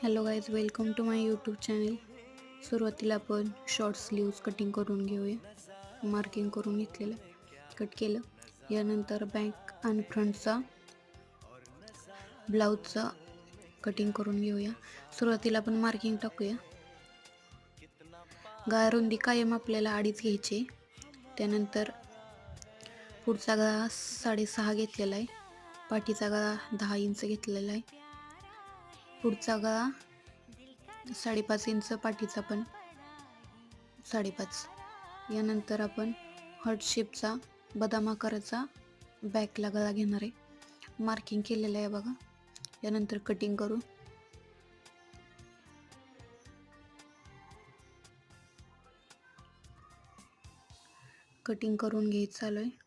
Hello guys, welcome to my YouTube channel. सुरुवातीला आपण short sleeves cutting करून घेऊया. मार्किंग करून घेतलेलं, कट केलं. यानंतर बॅक आणि फ्रंटचा ब्लाऊजचा कटिंग करून घेऊया. सुरुवातीला आपण मार्किंग टाकूया. गळा रुंदी कायम आपल्याला 2.5 घ्यायची. त्यानंतर पुढचा गळा 6.5 घेतलेला आहे. पाठीचा गळा 10 इंच घेतलेला आहे. पुढचा गळा 5.5 इंच, पाठीचा पण 5.5. यानंतर आपण हार्ट शेपचा बदाम आकाराचा बॅकला गळा घेणार आहे. मार्किंग केलेलं आहे बघा. यानंतर कटिंग करू. कटिंग करून घ्यायचं चालू आहे.